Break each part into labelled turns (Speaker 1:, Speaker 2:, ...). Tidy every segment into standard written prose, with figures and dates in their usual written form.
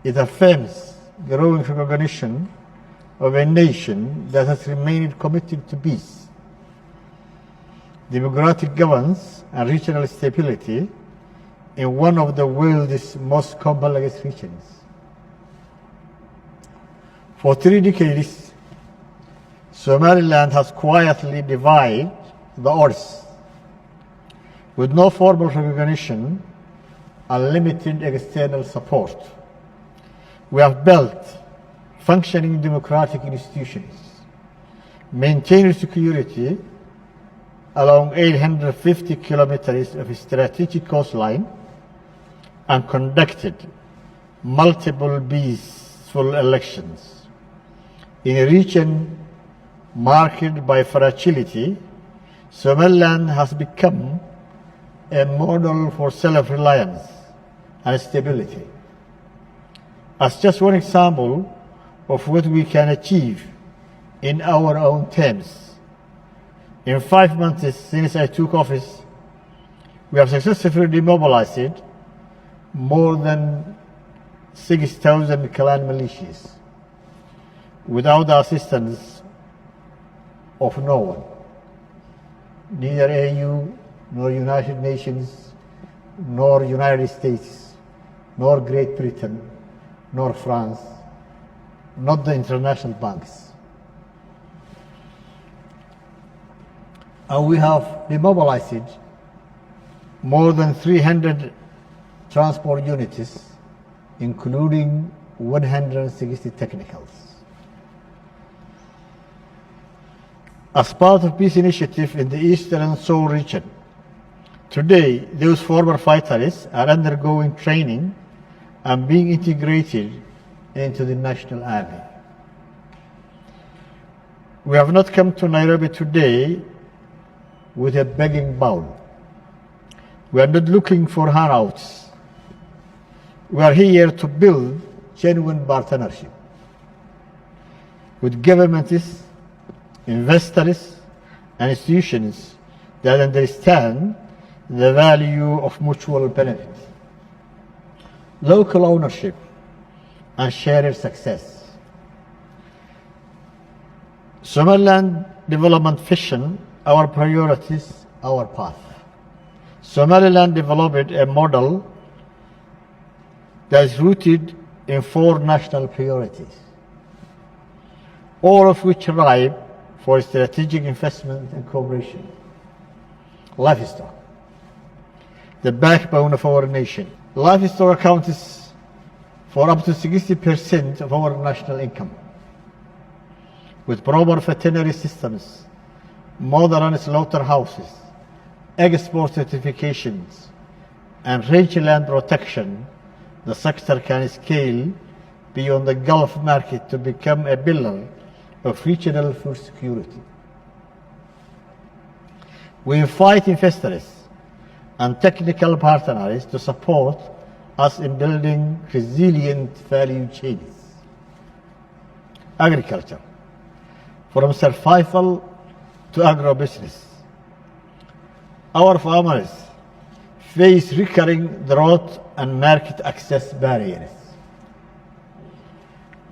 Speaker 1: It affirms growing recognition of a nation that has remained committed to peace, democratic governance, and regional stability in one of the world's most complex regions. For 3 decades, Somaliland has quietly defied the odds. With no formal recognition and limited external support, we have built functioning democratic institutions, maintained security along 850 kilometers of strategic coastline, and conducted multiple peaceful elections. In a region marked by fragility, Somaliland has become a model for self-reliance and stability. As just one example of what we can achieve in our own terms, in 5 months since I took office, we have successfully demobilized more than 6,000 clan militias without the assistance of no one, neither AU, nor United Nations, nor United States, nor Great Britain, nor France, not the international banks. And we have demobilized more than 300 transport units, including 160 technicals. As part of peace initiative in the Eastern Seoul region, today those former fighters are undergoing training and being integrated into the National Army. We have not come to Nairobi today with a begging bowl. We are not looking for handouts. We are here to build genuine partnership with governments, investors, and institutions that understand the value of mutual benefit, local ownership, and shared success. Somaliland development vision, our priorities, our path. Somaliland developed a model that is rooted in 4 national priorities, all of which ripe for strategic investment and cooperation. Livestock, the backbone of our nation. Livestock accounts for up to 60% of our national income. With proper veterinary systems, modern slaughterhouses, export certifications, and rangeland protection, the sector can scale beyond the Gulf market to become a pillar of regional food security. We invite investors and technical partners to support us in building resilient value chains. Agriculture, from survival to agribusiness. Our farmers face recurring drought and market access barriers,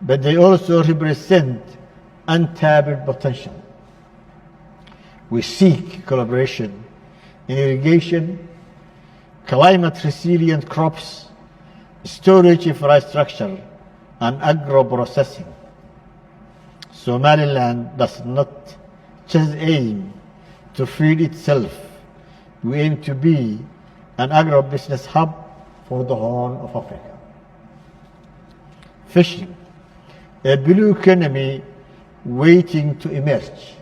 Speaker 1: but they also represent untapped potential. We seek collaboration in irrigation, climate-resilient crops, storage infrastructure, and agro-processing. Somaliland does not just aim to feed itself. We aim to be an agro-business hub for the Horn of Africa. Fishing, a blue economy waiting to emerge.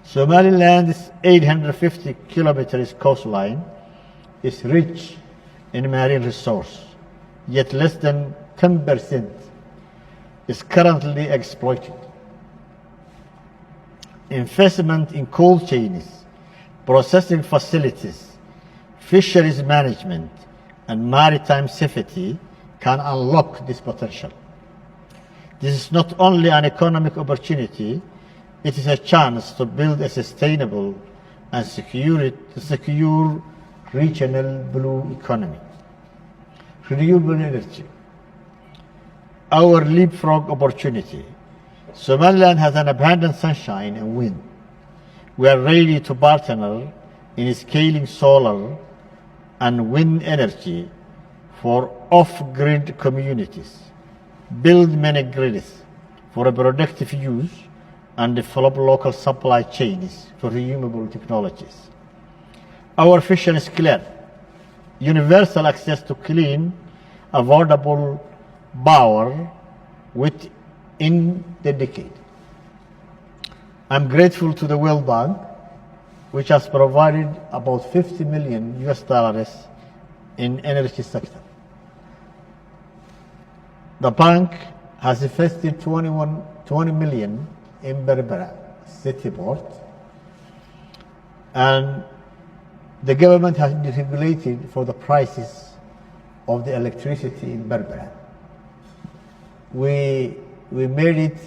Speaker 1: Somaliland's 850 kilometers coastline is rich in marine resource, yet less than 10% is currently exploited. Investment in cold chains, processing facilities, fisheries management, and maritime safety can unlock this potential. This is not only an economic opportunity, it is a chance to build a sustainable and secure regional blue economy. Renewable energy, our leapfrog opportunity. Somaliland has an abundant sunshine and wind. We are ready to partner in scaling solar and wind energy for off-grid communities, build mini grids for a productive use, and develop local supply chains for renewable technologies. Our vision is clear: universal access to clean, affordable power within the decade. I'm grateful to the World Bank, which has provided about $50 million in energy sector. The bank has invested 20 million in Berbera city port, and the government has regulated for the prices of the electricity in Berbera. We made it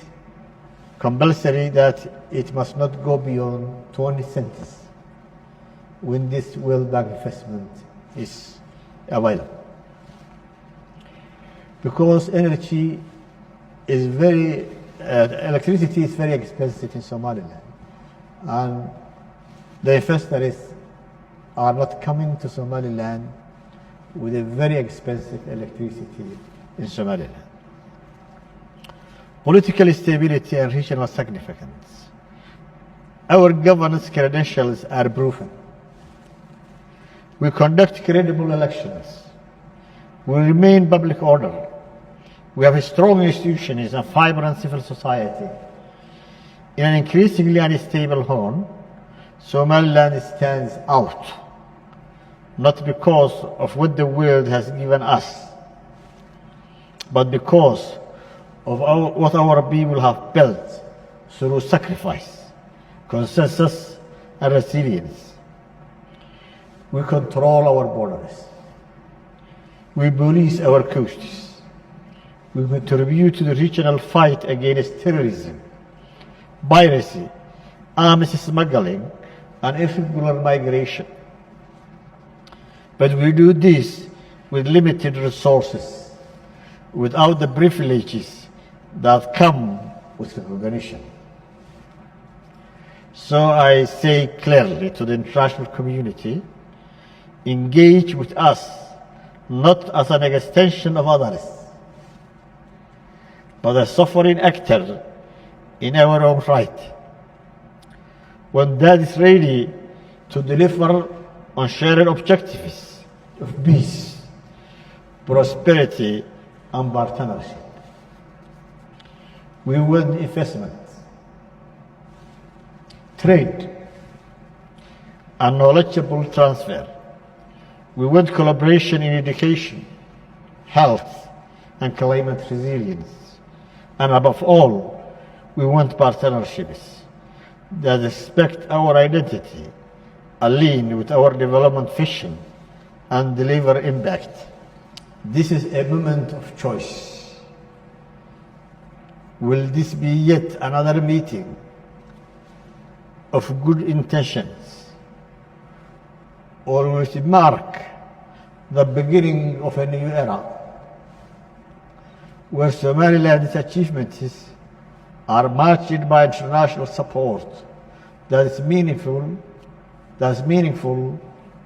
Speaker 1: compulsory that it must not go beyond 20 cents when this World Bank investment is available. Because energy is electricity is very expensive in Somaliland, and the investors are not coming to Somaliland with a very expensive electricity in Somaliland. Political stability and regional significance. Our governance credentials are proven. We conduct credible elections. We remain public order. We have strong institutions and vibrant civil society. In an increasingly unstable Horn, Somaliland stands out, not because of what the world has given us, but because of what our people have built through sacrifice, consensus, and resilience. We control our borders. We police our coasts. We contribute to the regional fight against terrorism, piracy, arms smuggling, and irregular migration. But we do this with limited resources, without the privileges that come with recognition. So I say clearly to the international community, engage with us not as an extension of others, but a sovereign actor in our own right. One that is ready to deliver on shared objectives of peace, prosperity, and partnership. We want investment, trade, and knowledgeable transfer. We want collaboration in education, health, and climate resilience. And above all, we want partnerships that respect our identity, align with our development vision, and deliver impact. This is a moment of choice. Will this be yet another meeting of good intentions, or will it mark the beginning of a new era, where Somaliland's achievements are matched by international support that is meaningful,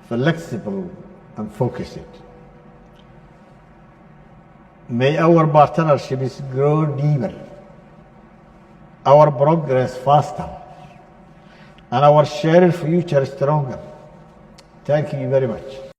Speaker 1: flexible, and focused? May our partnerships grow deeper, our progress faster, and our shared future stronger. Thank you very much.